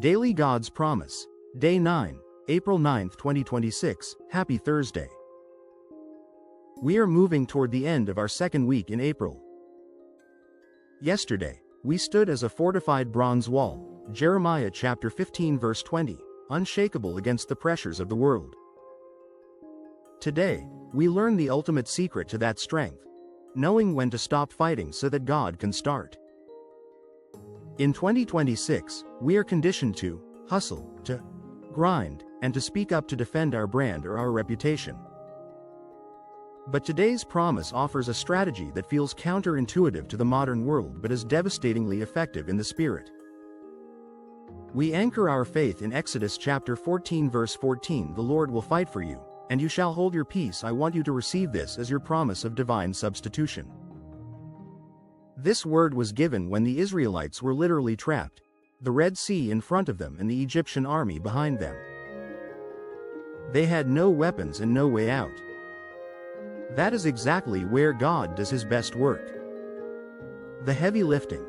Daily God's Promise. Day 9, April 9, 2026. Happy Thursday. We are moving toward the end of our second week in April. Yesterday, we stood as a fortified bronze wall, Jeremiah chapter 15 verse 20, unshakable against the pressures of the world. Today, we learn the ultimate secret to that strength, knowing when to stop fighting so that God can start. In 2026, we are conditioned to hustle, to grind, and to speak up to defend our brand or our reputation. But today's promise offers a strategy that feels counterintuitive to the modern world but is devastatingly effective in the spirit. We anchor our faith in Exodus chapter 14 verse 14. The Lord will fight for you, and you shall hold your peace. I want you to receive this as your promise of divine substitution. This word was given when the Israelites were literally trapped, the Red Sea in front of them and the Egyptian army behind them. They had no weapons and no way out. That is exactly where God does his best work. The heavy lifting.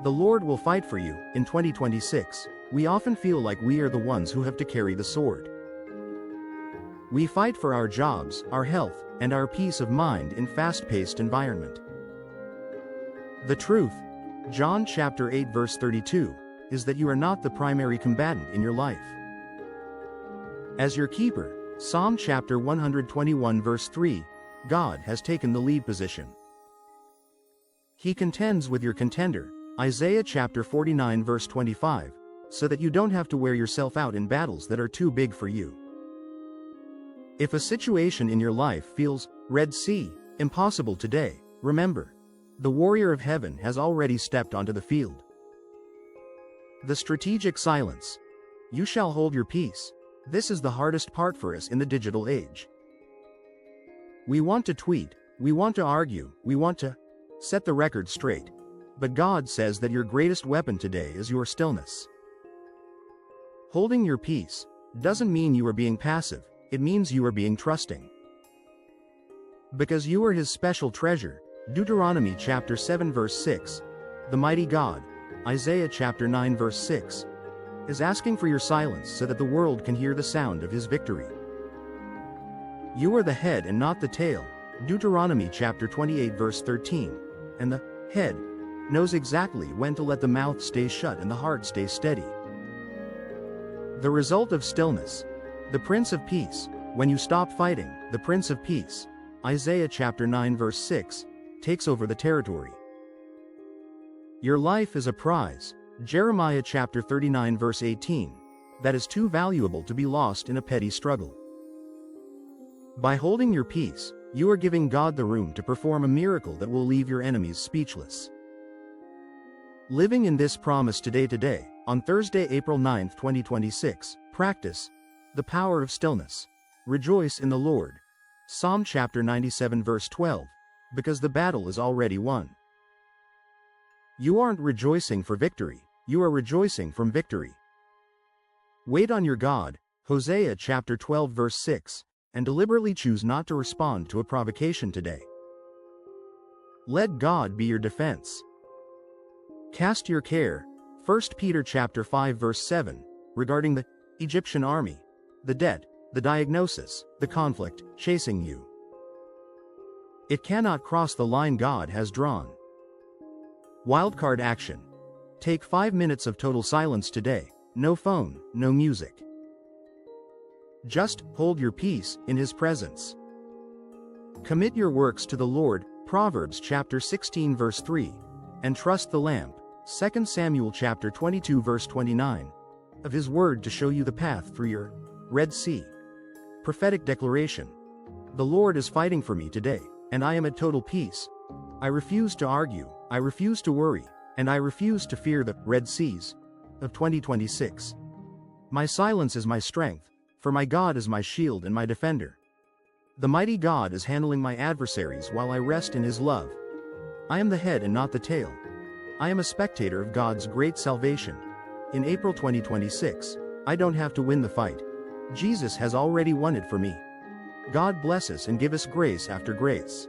The Lord will fight for you. In 2026, we often feel like we are the ones who have to carry the sword. We fight for our jobs, our health, and our peace of mind in fast-paced environment. The truth, John chapter 8 verse 32, is that you are not the primary combatant in your life. As your keeper, Psalm chapter 121 verse 3, God has taken the lead position. He contends with your contender, Isaiah chapter 49 verse 25, so that you don't have to wear yourself out in battles that are too big for you. If a situation in your life feels, Red Sea, impossible today, remember, the warrior of heaven has already stepped onto the field. The strategic silence. You shall hold your peace. This is the hardest part for us in the digital age. We want to tweet, we want to argue, we want to set the record straight. But God says that your greatest weapon today is your stillness. Holding your peace doesn't mean you are being passive, it means you are being trusting. Because you are his special treasure, Deuteronomy chapter 7 verse 6, the mighty God, Isaiah chapter 9 verse 6, is asking for your silence so that the world can hear the sound of his victory. You are the head and not the tail, Deuteronomy chapter 28 verse 13, and the head knows exactly when to let the mouth stay shut and the heart stay steady. The result of stillness. The Prince of Peace. When you stop fighting, the Prince of Peace, Isaiah chapter 9 verse 6, takes over the territory. Your life is a prize, Jeremiah chapter 39 verse 18, that is too valuable to be lost in a petty struggle. By holding your peace, you are giving God the room to perform a miracle that will leave your enemies speechless. Living in this promise today, on Thursday, April 9, 2026, practice the power of stillness. Rejoice in the Lord. Psalm chapter 97 verse 12, because the battle is already won. You aren't rejoicing for victory, you are rejoicing from victory. Wait on your God, Hosea chapter 12 verse 6, and deliberately choose not to respond to a provocation today. Let God be your defense. Cast your care, 1 Peter chapter 5 verse 7, regarding the Egyptian army, the debt, the diagnosis, the conflict, chasing you. It cannot cross the line God has drawn. Wildcard action. Take 5 minutes of total silence today, no phone, no music. Just hold your peace in his presence. Commit your works to the Lord, Proverbs chapter 16 verse 3, and trust the lamp, 2 Samuel chapter 22 verse 29, of his word to show you the path through your Red Sea. Prophetic declaration. The Lord is fighting for me today, and I am at total peace. I refuse to argue, I refuse to worry, and I refuse to fear the Red Seas of 2026. My silence is my strength, for my God is my shield and my defender. The mighty God is handling my adversaries while I rest in his love. I am the head and not the tail. I am a spectator of God's great salvation. In April 2026, I don't have to win the fight. Jesus has already won it for me. God bless us and give us grace after grace.